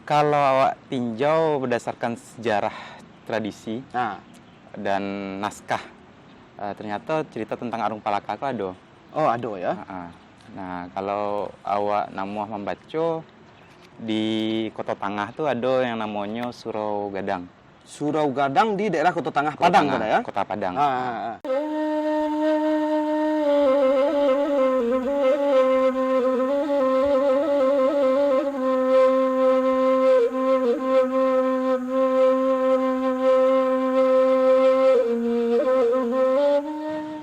Kalau awak tinjau berdasarkan sejarah, tradisi, Nah, dan naskah, ternyata cerita tentang Arung Palaka itu ada. oh ada ya. Nah, kalau awak namuah membaca, di Kota Tangah tuh ada yang namanya Surau Gadang. Surau Gadang di daerah Kota Tangah Kota Padang Tangah, kada ya? Kota Padang.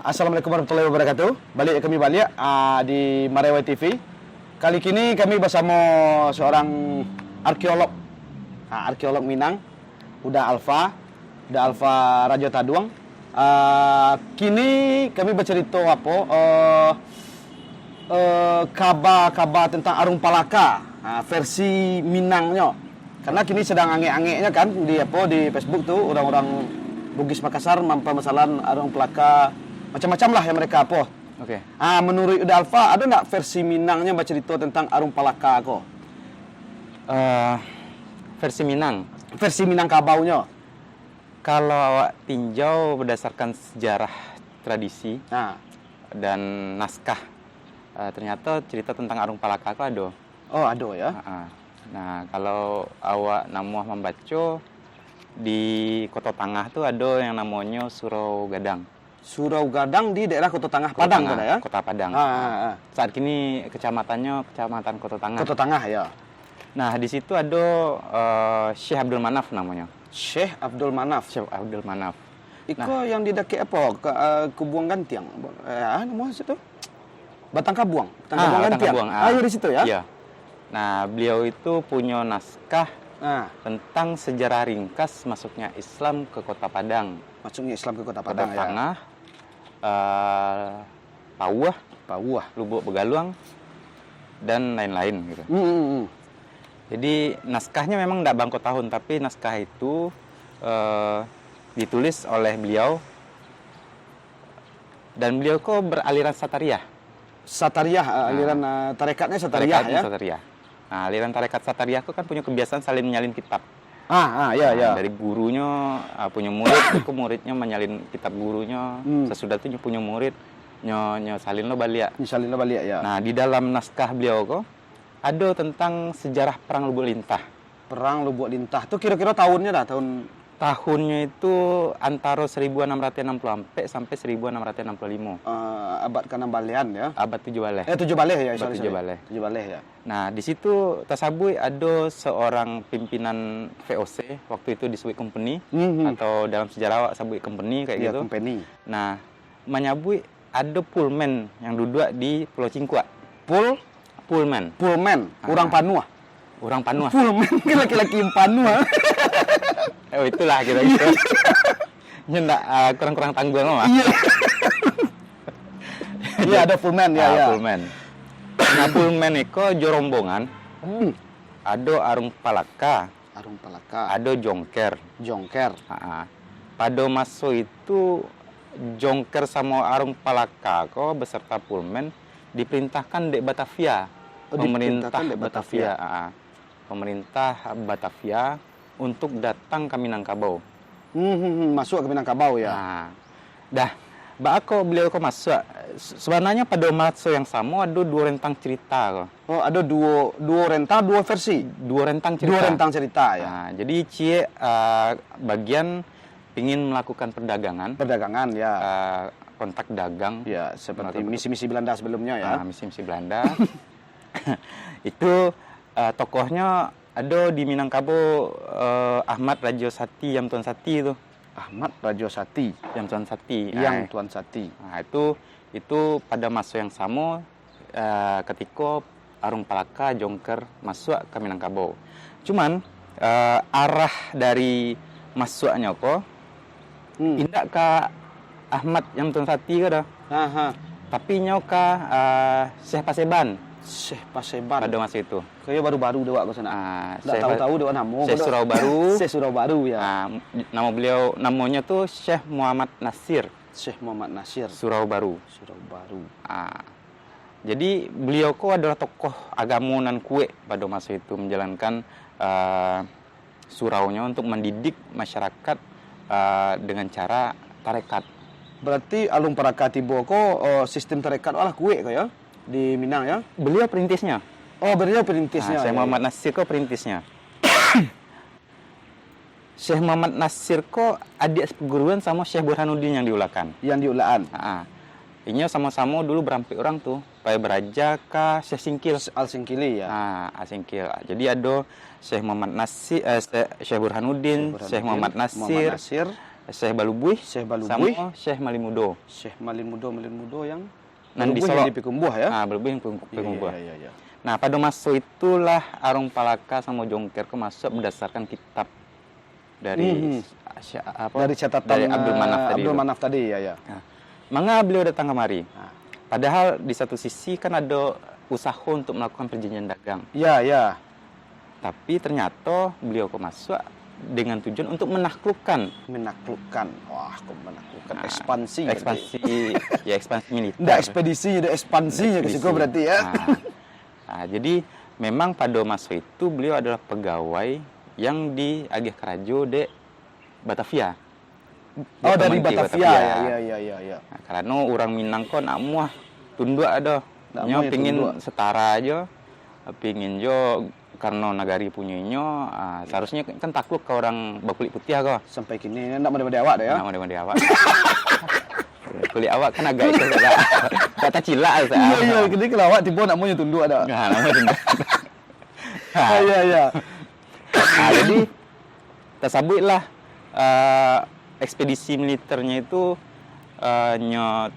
Assalamualaikum warahmatullahi wabarakatuh. Kami balik di Marewai TV. Kali ini kami bersama seorang arkeolog, arkeolog Minang, Uda Alfa Rajo Taduang. Kini kami bercerita kabar tentang Arung Palaka, versi Minangnya. Karena kini sedang ange-angenya kan di Facebook tuh orang-orang Bugis Makassar mempermasalahan Arung Palaka. Macam-macam lah yang mereka apa. Oke. Menurut Uda Alfa, ada nggak versi Minangnya bercerita tentang Arung Palaka kok? Versi Minang. Versi Minangkabaunya. Kalau awak tinjau berdasarkan sejarah, tradisi, dan naskah, ternyata cerita tentang Arung Palaka itu ada. Oh, ada ya. Nah, kalau awak namuah membaca, di Kota Tangah tuh ada yang namanya Surau Gadang. Surau Gadang di daerah Kota Tangah Padang kada ya? Kota Padang. Saat kini kecamatannya Kecamatan Kota Tangah. Kota Tangah ya. Nah, di situ ada Syekh Abdul Manaf namanya. Syekh Abdul Manaf. Syekh Abdul Manaf. Iko yang di daki apa? Kebuang Gantiang. Namanya situ? Batang Kabuang. Batang Gantiang. Iya di situ ya? Iya. Nah, beliau itu punya naskah tentang sejarah ringkas masuknya Islam ke Kota Padang. Masuknya Islam ke Kota Padang Kota Tangah, Pauah, Lubuk Begaluang, dan lain-lain gitu. Jadi naskahnya memang tidak bangko tahun, tapi naskah itu ditulis oleh beliau, dan beliau kok beraliran Satariyah. Aliran tarekatnya Satariyah ya? Satariyah. Nah, aliran tarekat Satariyah itu kan punya kebiasaan saling menyalin kitab. Iya. Dari gurunya punya murid, itu muridnya menyalin kitab gurunya. Sesudah itu punya murid salin lo balik. Ya. Nah, di dalam naskah beliau kok ada tentang sejarah Perang Lubuk Lintah. Perang Lubuk Lintah itu kira-kira tahunnya Tahunnya itu antara 1660 sampai 1665. Abad ke-16 ya. Abad 7 baleh. 7 baleh ya, Abad 7 baleh. 7 baleh ya. Nah, di situ tasabui ada seorang pimpinan VOC, waktu itu disebut company, atau dalam sejarah sabui company kayak gitu. Company. Nah, menyabui ada pullman yang duduk di Pulau Cingkuak. Pullman. Orang Panua. Pullman laki-laki Panua. Oh, itulah kira-kira. Nyendak kurang-kurang tanggung mah. Iya, ada pullman ya. Pullman. Nah, pullman itu jorombongan. Ada Arung Palaka. Ada Jongker. Pada masa itu Jongker sama Arung Palaka kok beserta pullman diperintahkan di Batavia. Pemerintah Batavia untuk datang ke Minangkabau. Masuk ke Minangkabau ya. Bako beliau kok masuk. Sebenarnya pada masa yang sama ada dua rentang cerita. Ada dua rentang, dua versi. Dua rentang cerita ya. Jadi cie bagian ingin melakukan perdagangan ya. Kontak dagang ya, seperti misi-misi Belanda sebelumnya ya. Misi-misi Belanda. Itu tokohnya ada di Minangkabau Ahmad Rajo Sati Yam Tuan Sati itu. Ahmad Rajo Sati Yam Tuan Sati. Tuan Sati. Nah, itu pada masa yang sama ketika Arung Palaka Jongker masuk ke Minangkabau. Cuman arah dari masuknya kok indak ke Ahmad Yam Tuan Sati ke dah. Tapi nyoka Syekh Paseban. Pada masa itu. Kayak baru-baru dewa ke sana. Tak tahu dewa nama. Syekh Surau Baru ya. Nama beliau namanya tuh Syekh Muhammad Nasir. Surau Baru. Jadi beliau kok adalah tokoh agama nan kue pada masa itu menjalankan suraunya untuk mendidik masyarakat dengan cara tarekat. Berarti Alung Palaka tibo ko sistem tarekat olah kue ko ya di Minang ya. Beliau perintisnya. Oh, beliau perintisnya. Syekh ya, Muhammad Nasir ko perintisnya. Syekh Muhammad Nasir ko adik perguruan sama Syekh Burhanuddin yang diulakan. Yang diulaan. Ini sama-sama dulu berampik orang tuh. Pai beraja ke Syekh Singkil. Al-Singkili ya. Singkil. Jadi ada Syekh Muhammad Nasir, Syekh Burhanuddin, Syekh Muhammad Nasir, Syekh Balubuih, sama Syekh Malimudo. Syekh Malimudo yang Nan di Balubuih Solo. yang di Pikumbuh ya. Balubuih yang Pikumbuh. Iya. Nah, pada masa itulah Arung Palaka sama Jongker ke masuk berdasarkan kitab dari dari catatan dari Abdul Manaf tadi. Abdul Manaf tadi ya. Mangga beliau datang kemari. Padahal di satu sisi kan ada usaha untuk melakukan perjanjian dagang. Iya. Tapi ternyata beliau ke masuk dengan tujuan untuk menaklukkan. Wah, kok menaklukkan ekspansi. Ekspansi militer. Enggak ekspedisi, ada ekspansinya ke situ berarti ya. Jadi memang pada masa itu beliau adalah pegawai yang di Agih Karajo de Batavia. Oh, dari Batavia. Ya. Karena orang Minang kok nak muah tunduk ada. Nyo pingin setara aja. Pingin jo karena nagari punyanya seharusnya kan takluk ke orang berkulit putih kok. Sampai kini enggak mode awak dah ya. Enggak mode awak. Kulit awak kan agak itu kata cila saya. Iya, kini kalau awak tiba nak mau tunduk ada. Nah, nama tunduk. Iya. Jadi tersabutlah ekspedisi militernya itu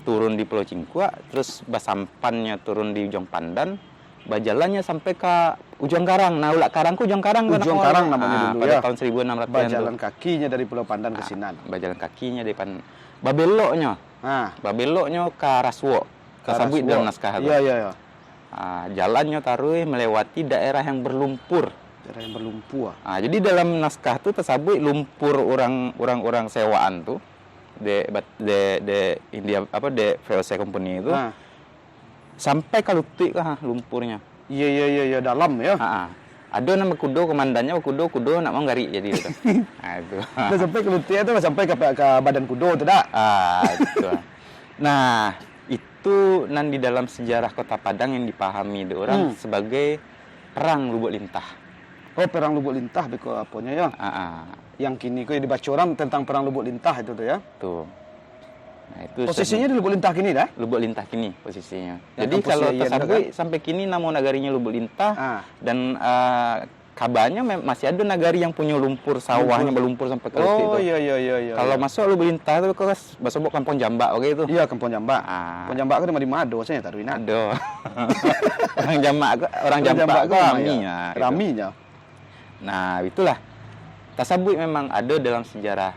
turun di Pulau Cingkua, terus basampannya turun di Ujung Pandan, bajalannya sampai ke Ujung Karang. Nah, ulak Karang ku Ujung Karang kan. Ujung Karang namanya dulu pada ya. tahun 1600-an. Bajalan kakinya dari Pulau Pandan ke Sinan. Bajalan kakinya dari Babeloknya. Babeloknya ke Raswo. Ke Sabit dalam naskah itu. Iya. Jalannya taruh melewati daerah yang berlumpur. Jadi dalam naskah itu tersabut lumpur orang sewaan tuh de India de VOC company itu sampai ke lutut lumpurnya. Iya dalam ya. Ada nama kudo komandannya kudo nak mau ngari jadi itu. Itu. Udah sampai ke lutut itu sampai ke badan kudo tidak? Itu. Nah, itu di dalam sejarah Kota Padang yang dipahami orang sebagai perang Lubuk Lintah. Oh, perang Lubuk Lintah beko apanya ya? Yang kini kau dibaca orang tentang perang Lubuk Lintah itu tuh ya? Tuh. Nah, itu posisinya di Lubuk Lintah kini dah? Lubuk Lintah kini posisinya. Jadi kalau sampai kini nama nagarinya Lubuk Lintah dan kabarnya masih ada nagari yang punya lumpur sawahnya berlumpur sampai ke lutut itu. Iya. Kalau masuk Lubuk Lintah itu kau masuk Kampung Jambak oke itu. Iya, Kampung Jambak. Kampung Jambak kan di Mado saya taruhina. Aduh. orang Jambak kok raminya. Nah, itulah tasabut memang ada dalam sejarah.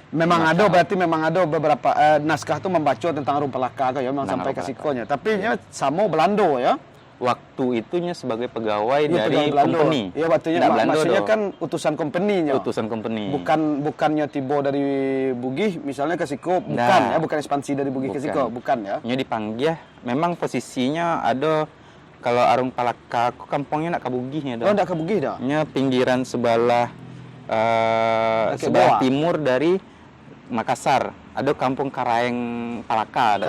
Memang ada, berarti memang ada beberapa naskah tuh membaca tentang Arung Palaka ya, memang sampai ke sikonya. Tapi sama Belanda ya. Waktu itunya sebagai pegawai dari company. Iya, waktunya maksudnya kan utusan company-nya. Utusan company. Bukannya tiba dari Bugih misalnya ke Siko, bukan ya, bukan ekspansi dari Bugih ke Siko, bukan ya. Nya dipanggil, memang posisinya ada kalau Arung Palaka, kampungnya nak ke Bugih dah. Oh, nak ke Bugih dah. Nya pinggiran sebelah timur dari Makassar. Ada kampung Karaeng Palaka,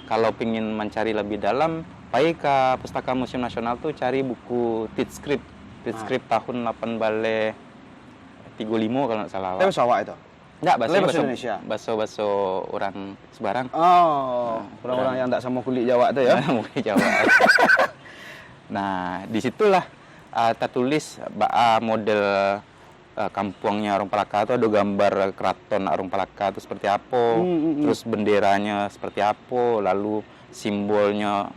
Kalau pingin mencari lebih dalam, pai ke Pustaka Museum Nasional tuh cari buku Titscript tahun 1835 kalau nggak salah. Itu sawah itu. Enggak, bahasa Indonesia. Bahasa orang Sebarang. Oh, orang-orang yang enggak sama kulit Jawa itu ya. Kulit Jawa. Nah, disitulah tertulis model kampungnya Arung Palaka itu ada gambar keraton Arung Palaka itu seperti apa, terus benderanya seperti apa, lalu simbolnya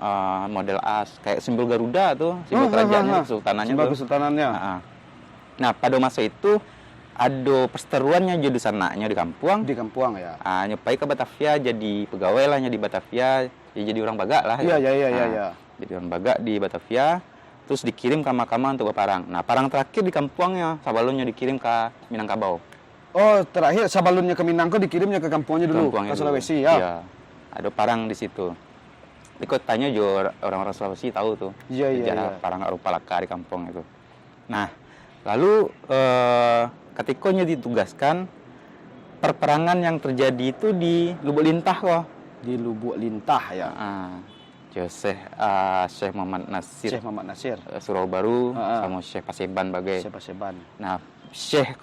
model as, kayak simbol Garuda tuh, simbol kerajaannya, kesultanannya. Nah, pada masa itu ada perseteruannya jadi sananya di kampung ya. Nyepai ke Batavia jadi pegawai lah di Batavia, ya jadi orang Baga lah. Iya. Jadi orang Baga di Batavia, terus dikirim ke Makama untuk berparang. Nah, parang terakhir di kampungnya, sabalunnya dikirim ke Minangkabau. Oh, terakhir sabalunnya ke Minangkabau dikirimnya ke kampungnya dulu, ke Sulawesi ya. Iya. Ada parang di situ. Di kotanya juga orang-orang Sulawesi tahu tuh. Iya. Parang Arung Palaka di kampung itu. Nah, lalu ketikanya ditugaskan perperangan yang terjadi itu di Lubuk Lintah kok. Di Lubuk Lintah ya. Syekh Muhammad Nasir, Syekh Muhammad Nasir. Surau Baru sama Syekh Paseban bagai. Syekh Paseban. Nah, Syekh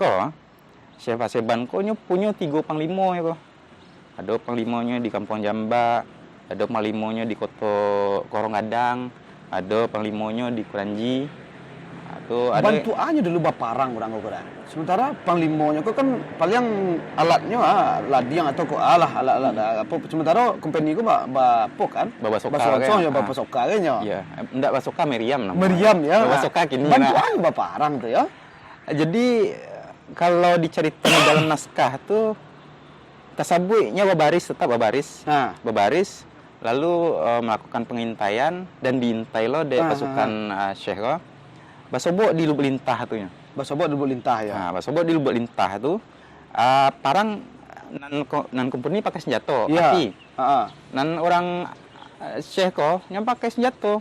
Paseban ko punya 3 panglima ya ko. Ada panglimanya di Kampung Jamba, ada panglimanya di Kota Korongadang, ada panglimanya di Kuranji. Atau ada Bantuannya dulu baparang orang kok kan. Sementara panglimonya kok kan paling alatnya ladiang atau kok alat apa sementara company ku bapo kan. Babasoka kan. Ya babasoka kan ya. Iya, ndak basoka Meriam namanya. Meriam ya. Babasoka kini. Bantuan baparang tuh ya. Jadi kalau diceritakan dalam naskah tuh tasabuinya babaris. Nah, Babaris lalu melakukan pengintaian dan diintai lo dari pasukan Syekh ko. Basobok di Lubuk Lintah tuh ya. Basobok di Lubuk Lintah ya. Nah, basobok di Lubuk Lintah tuh parang nan company pakai senjata, Iya. api. Nan orang Syekh ko yang pakai senjata.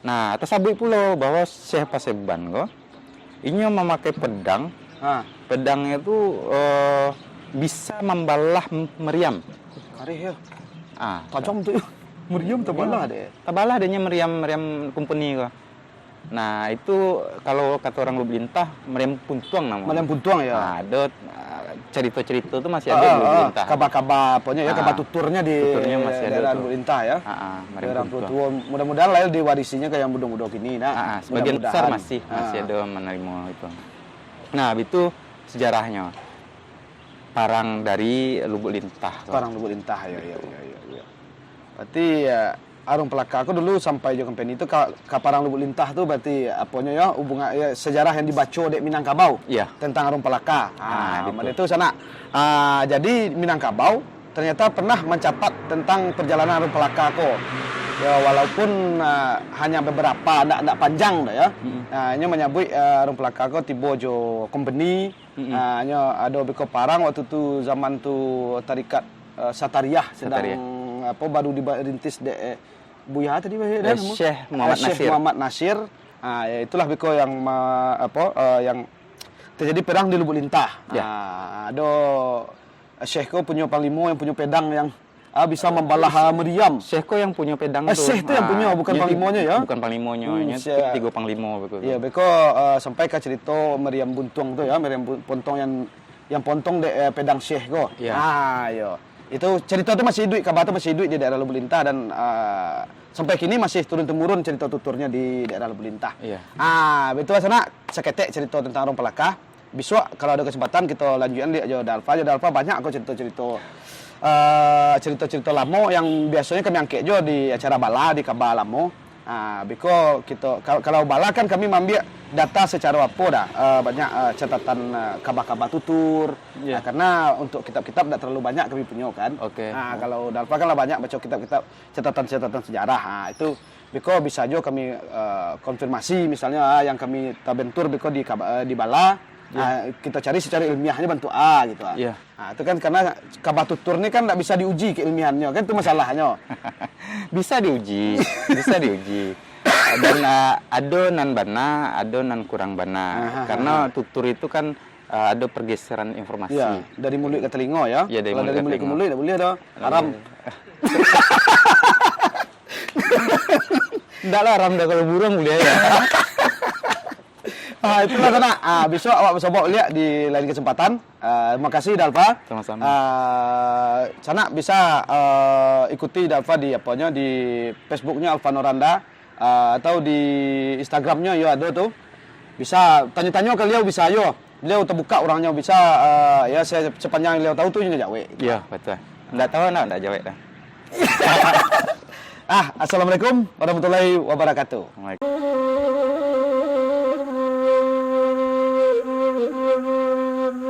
Nah, tersabui pula bahwa Syekh Paseban ko ini memakai pedang. Pedangnya itu bisa membalah meriam. Karih ya. Tajam tuh. Meriam terbalah deh. Terbalah adanya meriam company ko. Nah, itu kalau kata orang Lubuk Lintah meriam puntuang namanya. Meriam puntuang ya. Nah, ada cerita-cerita itu masih ada di Lubuk Lintah. Kabar-kabar pokoknya ya, kabar tuturnya di masih ada daerah tuh. Lubuk Lintah ya. Meriam Daerah puntuang. puntuang. Mudah-mudahan lah diwarisinya kayak yang mudah-mudah gini nah. Sebagian besar masih ada menerima itu. Nah, itu sejarahnya. Parang dari Lubuk Lintah. Parang Lubuk Lintah ya. Berarti ya Arung Pelaka aku dulu sampai jo company itu ke Parang Lubuk Lintah tuh berarti apanya ya hubungan ya, sejarah yang dibaca di Minangkabau. Iya. Tentang Arung Pelaka. Gitu. Itu sana. Jadi Minangkabau ternyata pernah mencatat tentang perjalanan Arung Pelaka ko. Ya walaupun hanya beberapa enggak panjang dah ya. Ini menyebut Arung Pelaka ko tiba jo company. Hanya ada beko Parang waktu tu zaman tu tarikat Satariyah sedang apa baru dirintis de Buya tadi Syekh Muhammad Nasir. Ya itulah beko yang yang terjadi perang di Lubuk Lintah. Ada Syekh ko punya panglima yang punya pedang yang bisa membalah meriam. Syekh ko yang punya pedang tuh. Syekh itu yang punya bukan panglimonya ya. Bukan panglimonya, tiga panglimo begitu. Iya, beko sampai ke cerita meriam buntung tuh ya, meriam pontong yang pontong de pedang Syekh ko. Yo. Itu cerita itu masih hidup, kabar itu masih hidup di daerah Lubuk Lintah dan sampai kini masih turun-temurun cerita tuturnya di daerah Lubuk Lintah. Iya. Betul sana seketek cerita tentang Arung Pelaka. Besok kalau ada kesempatan kita lanjutkan di Jodalfa banyak aku cerita-cerita lama yang biasanya kami angkat juga di acara bala di kabar lama. Biko kita kalau bala kan kami mengambil data secara apa dah banyak catatan kabar-kabar tutur. Karena untuk kitab-kitab tidak terlalu banyak kami punya kan. Kalau Dalfa kan lah banyak baca kitab-kitab catatan sejarah. Itu biko bisa juga kami konfirmasi misalnya yang kami tabentur biko di bala. Kita cari secara ilmiahnya bantu gitu. Itu kan karena kabar tutur ini kan tidak bisa diuji keilmiahannya kan itu masalahnya. Bisa diuji. Dan ada nan bana, ada nan kurang bana. Karena tutur itu kan ada pergeseran informasi. Ya, dari mulut ke telinga ya. Dari mulut ke mulut tidak boleh dah. Haram. Enggak lah haram dah kalau burung boleh ya. Itulah sana. Besok awak bisa bawa lihat di lain kesempatan. Terima kasih Dalfa. Sama-sama. Sana bisa ikuti Dalfa di di Facebooknya Alfa Noranda atau di Instagramnya ya ada tuh. Bisa tanya-tanya ke beliau bisa yo. Beliau terbuka orangnya bisa ya sepanjang beliau tahu tuh juga jawab. Iya betul. Enggak tahu enggak jawab dah. Assalamualaikum warahmatullahi wabarakatuh. Waalaikumsalam.